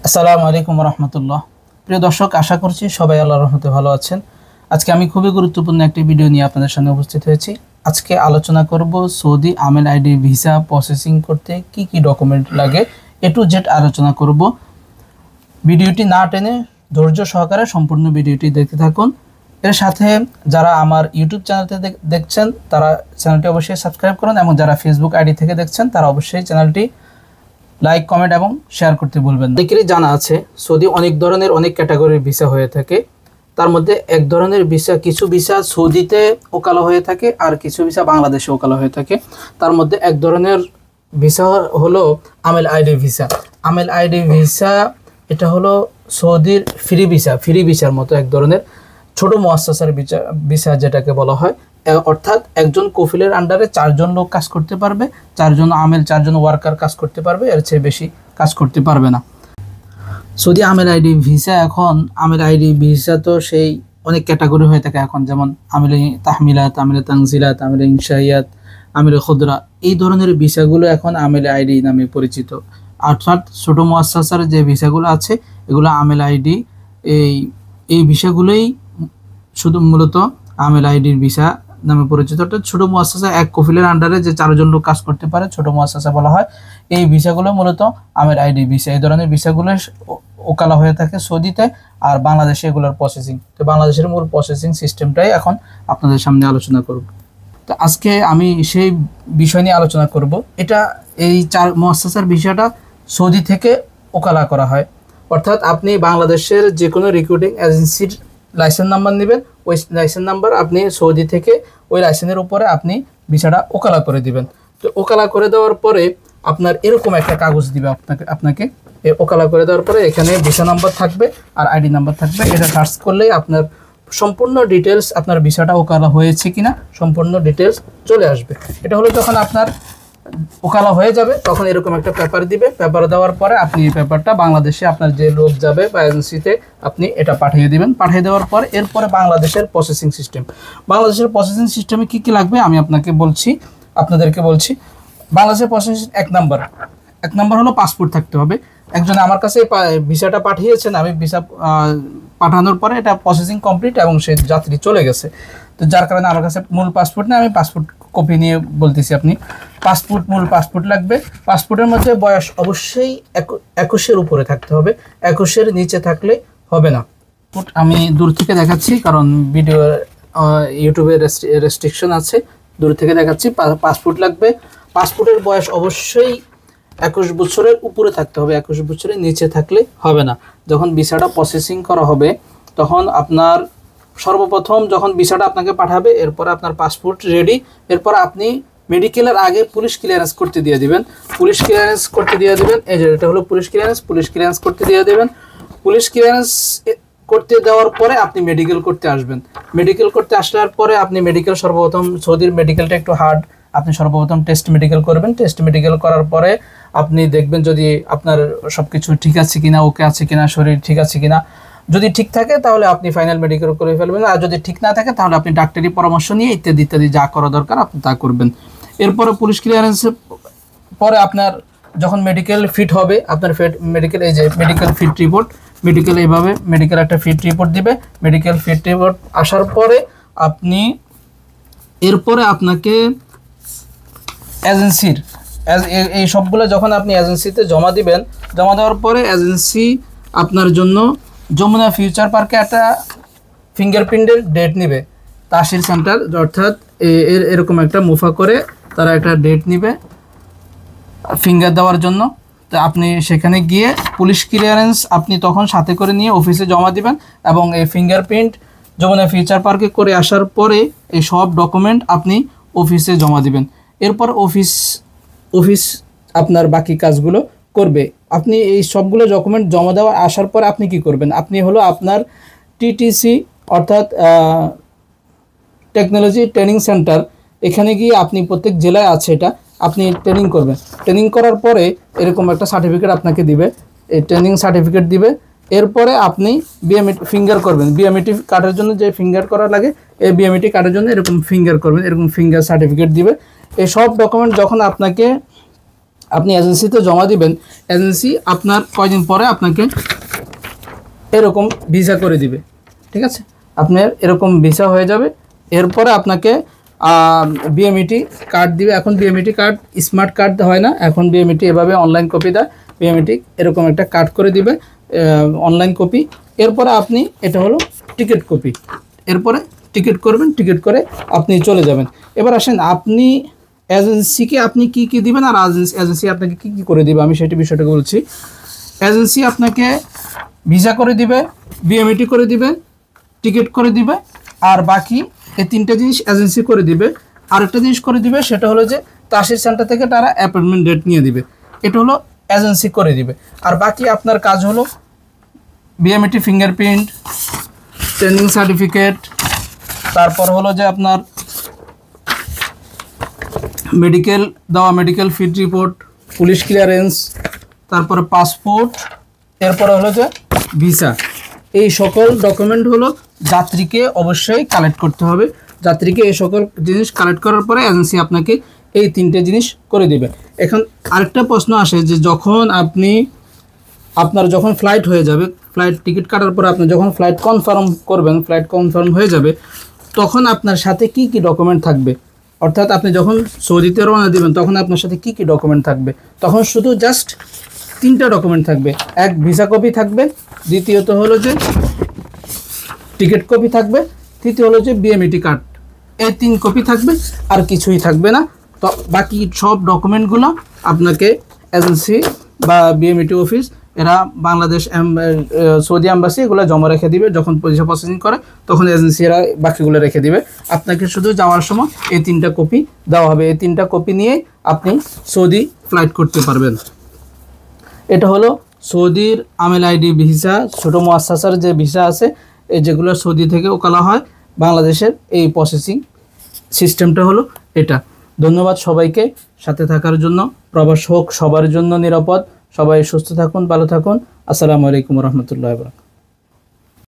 আসসালামু আলাইকুম রহমতুল্লাহ। প্রিয় দর্শক, আশা করছি সবাই আল্লাহর রহমতে ভালো আছেন। আজকে আমি খুবই গুরুত্বপূর্ণ একটি ভিডিও নিয়ে আপনাদের সামনে উপস্থিত হয়েছি। আজকে আলোচনা করব সৌদি আমেল আইডি ভিসা প্রসেসিং করতে কি কি ডকুমেন্ট লাগে, এ টু জেড আলোচনা করব। ভিডিওটি না টেনে ধৈর্য সহকারে সম্পূর্ণ ভিডিওটি দেখতে থাকুন। এর সাথে যারা আমার ইউটিউব চ্যানেলতে দেখছেন তারা চ্যানেলটি অবশ্যই সাবস্ক্রাইব করুন, এবং যারা ফেসবুক আইডি থেকে দেখছেন তারা অবশ্যই চ্যানেলটি লাইক, কমেন্ট এবং শেয়ার করতে ভুলবেন না। অনেকেরই জানা আছে সৌদি অনেক ধরনের অনেক ক্যাটাগরির ভিসা হয়ে থাকে। তার মধ্যে এক ধরনের ভিসা, কিছু ভিসা সৌদিতে ওকালা হয়ে থাকে আর কিছু ভিসা বাংলাদেশে ওকালা হয়ে থাকে। তার মধ্যে এক ধরনের ভিসা হলো আমেল আইডি ভিসা। আমেল আইডি ভিসা এটা হলো সৌদির ফ্রি ভিসার মতো এক ধরনের ছোট মুআসসাসার ভিসা যেটাকে বলা হয়। অর্থাৎ একজন কফিলের আন্ডারে 4 জন লোক কাজ করতে পারবে, 4 জন আমেল, 4 জন ওয়ার্কার কাজ করতে পারবে, এর চেয়ে বেশি কাজ করতে পারবে না। সৌদি আমেল আইডি ভিসা, এখন আমেল আইডি ভিসা তো সেই অনেক ক্যাটাগরি হয়ে থাকে এখন, যেমন আমেল তাহমিলাত, আমেল তানজিলাত, আমেল ইনশাইয়াত, আমেল খুদরা, এই ধরনের ভিসাগুলো এখন আমেল আইডি নামে পরিচিত। অর্থাৎ ছোট মুআসসাসার যে ভিসাগুলো আছে এগুলো আমেল আইডি, এই ভিসাগুলোই শুধু মূলত আমেল আইডির ভিসা নামে পরিচিত। অর্থাৎ ছোট মুআসসাসা, এক কফিলের আন্ডারে যে 4 জন লোক কাজ করতে পারে ছোট মুআসসাসা বলা হয়। এই ভিসাগুলো মূলত আমেল আইডি ভিসা। এই ধরনের ভিসাগুলো ওকালা হয়ে থাকে সৌদিতে, আর বাংলাদেশে এগুলোর প্রসেসিং। তো বাংলাদেশের মূল প্রসেসিং সিস্টেমটাই এখন আপনাদের সামনে আলোচনা করব। তো আজকে আমি সেই বিষয় নিয়ে আলোচনা করব। এই 4 মুআসসাসার ভিসাটা সৌদি থেকে ওকালা করা হয়। অর্থাৎ আপনি বাংলাদেশের যে কোনো রিক্রুটিং এজেন্সির লাইসেন্স নাম্বার নেবেন, ওই লাইসেন্স নাম্বার আপনি সৌদি থেকে ওই লাইসেন্সের উপরে আপনি ভিসাটা ওকালা করে দিবেন। তো ওকালা করে দেওয়ার পরে আপনার এরকম একটা কাগজ দিবে আপনাকে ওকালা করে দেওয়ার পরে এখানে ভিসা নাম্বার থাকবে আর আইডি নাম্বার থাকবে। এটা সার্চ করলেই আপনার সম্পূর্ণ ডিটেলস, আপনার ভিসাটা ওকালা হয়েছে কিনা সম্পূর্ণ ডিটেলস চলে আসবে। এটা হলো যখন আপনার ওকালা হয়ে যাবে তখন এরকম একটা পেপার দিবে। পেপার দেওয়ার পরে আপনি এই পেপারটা বাংলাদেশে আপনার যে লোক যাবে বা এজেন্সিতে আপনি এটা পাঠিয়ে দিবেন। পাঠিয়ে দেওয়ার পর এরপরে বাংলাদেশের প্রসেসিং সিস্টেমে কি কি লাগবে আমি আপনাদেরকে বলছি। বাংলাদেশের প্রসেসিং এক নাম্বার হলো পাসপোর্ট থাকতে হবে। একজন আমার কাছে ভিসাটা পাঠিয়েছেন, আমি ভিসা পাঠানোর পরে এটা প্রসেসিং কমপ্লিট এবং সেই যাত্রী চলে গেছে। তো যার কারণে আমার কাছে মূল পাসপোর্ট নেই, আমি পাসপোর্ট কপি নিয়ে বলতেছি। আপনি মূল পাসপোর্ট লাগবে। পাসপোর্টের মধ্যে বয়স অবশ্যই 21-এর উপরে থাকতে হবে, 21-এর নিচে থাকলে হবে না। আমি দূর থেকে দেখাচ্ছি কারণ ইউটিউবে রেস্ট্রিকশন আছে, দূর থেকে দেখাচ্ছি। পাসপোর্ট লাগবে। পাসপোর্টের বয়স অবশ্যই 21 বছরের উপরে থাকতে হবে, 21 বছরের নিচে থাকলে হবে না। যখন ভিসাটা প্রসেসিং করা হবে তখন আপনার সর্বপ্রথম যখন ভিসাটা আপনাকে পাঠাবে, এরপর আপনার পাসপোর্ট রেডি, এরপর আপনি মেডিকেলের আগে পুলিশ ক্লিয়ারেন্স করতে দিয়ে দিবেন। এই যে এটা হলো পুলিশ ক্লিয়ারেন্স করতে দিয়ে দেবেন। পুলিশ ক্লিয়ারেন্স করতে দেওয়ার পরে আপনি মেডিকেল করতে আসবেন। মেডিকেল করতে আসার পরে আপনি সর্বপ্রথম, সৌদির মেডিকেলটা একটু হার্ড, আপনি সর্বপ্রথম টেস্ট মেডিকেল করবেন। টেস্ট মেডিকেল করার পরে আপনি দেখবেন যদি আপনার সব কিছু ঠিক আছে কিনা, ওকে আছে কিনা, শরীর ঠিক আছে কিনা। যদি ঠিক থাকে তাহলে আপনি ফাইনাল মেডিকেল করে ফেলবেন, আর যদি ঠিক না থাকে তাহলে আপনি ডাক্তারি পরামর্শ নিয়ে ইত্যাদি যা করা দরকার আপনি তা করবেন। এরপরে পুলিশ ক্লিয়ারেন্সের পরে আপনার যখন মেডিকেল ফিট হবে, আপনার মেডিকেল, এই যে মেডিকেল ফিট রিপোর্ট, মেডিকেল একটা ফিট রিপোর্ট দিবে। মেডিকেল ফিট রিপোর্ট আসার পরে এরপরে আপনাকে এজেন্সির এই সবগুলো যখন আপনি এজেন্সিতে জমা দিবেন, জমা দেওয়ার পরে এজেন্সি আপনার জন্য যমুনা ফিউচার পার্কে একটা ফিঙ্গারপ্রিন্টের ডেট নেবে, তাসির সেন্টার, অর্থাৎ এরকম একটা মুফা করে তারা একটা ডেট নেবে ফিঙ্গার দেওয়ার জন্য। তো আপনি সেখানে গিয়ে পুলিশ ক্লিয়ারেন্স আপনি তখন সাথে করে নিয়ে অফিসে জমা দিবেন, এবং এই ফিঙ্গারপ্রিন্ট যমুনা ফিউচার পার্কে করে আসার পরে এই সব ডকুমেন্ট আপনি অফিসে জমা দিবেন। এরপর অফিস আপনার বাকি কাজগুলো করবে। আপনি এই সবগুলো ডকুমেন্ট জমা দেওয়া আসার পর আপনি কি করবেন, আপনি হলো আপনার টিটিসি অর্থাৎ টেকনোলজি ট্রেনিং সেন্টার, এখানে গিয়ে আপনি প্রত্যেক জেলায় আছে এটা, আপনি ট্রেনিং করবেন। ট্রেনিং করার পরে এরকম একটা সার্টিফিকেট আপনাকে দিবে, এই ট্রেনিং সার্টিফিকেট দিবে। এরপরে আপনি বিএমইটি ফিঙ্গার করবেন। বিএমইটি কার্ডের জন্য যে ফিঙ্গার করা লাগে, এই বিএমইটি কার্ডের জন্য এরকম ফিঙ্গার করবেন, এরকম ফিঙ্গার সার্টিফিকেট দিবে। এই সব ডকুমেন্ট যখন আপনাকে আপনি এজেন্সিতে জমা দিবেন, এজেন্সি আপনার কয়দিন পরে আপনাকে এরকম ভিসা করে দিবে। ঠিক আছে, আপনার এরকম ভিসা হয়ে যাবে। এরপরে আপনাকে বিএমইটি কার্ড দিবে। এখন বিএমইটি কার্ড স্মার্ট কার্ড হয় না, এখন বিএমইটি এভাবে অনলাইন কপি দেয়। বিএমইটি এরকম একটা কার্ড করে দিবে, অনলাইন কপি। এরপরে আপনি এটা হলো টিকিট কপি, এরপরে টিকিট করবেন, টিকিট করে আপনি চলে যাবেন। এবার আসেন আপনি এজেন্সিকে আপনি কি কি দিবেন আর এজেন্সি আপনাকে কি কি করে দিবে, আমি সেটি বিষয়টাকে বলছি। এজেন্সি আপনাকে ভিসা করে দিবে, বিএমইটি করে দিবে, টিকিট করে দিবে, আর বাকি এই তিনটে জিনিস এজেন্সি করে দিবে। আরেকটা জিনিস করে দিবে, সেটা হলো যে তাসির সেন্টার থেকে তারা অ্যাপয়েন্টমেন্ট ডেট নিয়ে দিবে। এটা হলো এজেন্সি করে দিবে। আর বাকি আপনার কাজ হলো বিএমইটি ফিঙ্গারপ্রিন্ট, ট্রেনিং সার্টিফিকেট, তারপর হলো যে আপনার মেডিকেল দেওয়া, medical fit report, police clearance, তারপরে পাসপোর্ট, এরপরে হলো যে ভিসা। এই সকল ডকুমেন্ট হলো যাত্রীকে অবশ্যই কালেক্ট করতে হবে। যাত্রীকে এই সকল জিনিস কালেক্ট করার পরে এজেন্সি আপনাকে এই তিনটে জিনিস করে দেবে। এখন আরেকটা প্রশ্ন আসে যে যখন আপনার যখন ফ্লাইট হয়ে যাবে, ফ্লাইট টিকিট কাটার পরে আপনি যখন ফ্লাইট কনফার্ম করবেন, ফ্লাইট কনফার্ম হয়ে যাবে, তখন আপনার সাথে কি কি ডকুমেন্ট থাকবে, অর্থাৎ আপনি যখন সৌদিতে রওনা দিবেন তখন আপনার সাথে কি কি ডকুমেন্ট থাকবে। তখন শুধু জাস্ট তিনটা ডকুমেন্ট থাকবে। এক, ভিসা কপি থাকবে, দ্বিতীয়ত হলো যে টিকিট কপি থাকবে, তৃতীয় হলো যে বিএমইটি কার্ড। এই 3 কপি থাকবে, আর কিছুই থাকবে না। তো বাকি সব ডকুমেন্টগুলো আপনাকে এজেন্সি বা বিএমইটি অফিস, এরা বাংলাদেশ সৌদি অ্যাম্বাসি এগুলো জমা রেখে দিবে। যখন ভিসা প্রসেসিং করে তখন এজেন্সি এরা বাকিগুলো রেখে দিবে। আপনাকে শুধু যাওয়ার সময় এই 3টা কপি দেওয়া হবে। এই 3টা কপি নিয়ে আপনি সৌদি ফ্লাইট করতে পারবেন। এটা হলো সৌদির আমেল আইডি ভিসা, ছোটো মুআসসাসার যে ভিসা আছে, এই যেগুলো সৌদি থেকে ওকালা হয় বাংলাদেশের, এই প্রসেসিং সিস্টেমটা হলো এটা। ধন্যবাদ সবাইকে সাথে থাকার জন্য। প্রবাস হোক সবার জন্য নিরাপদ। সবাই সুস্থ থাকুন, ভালো থাকুন। আসসালামু আলাইকুম রহমতুল্লাহ।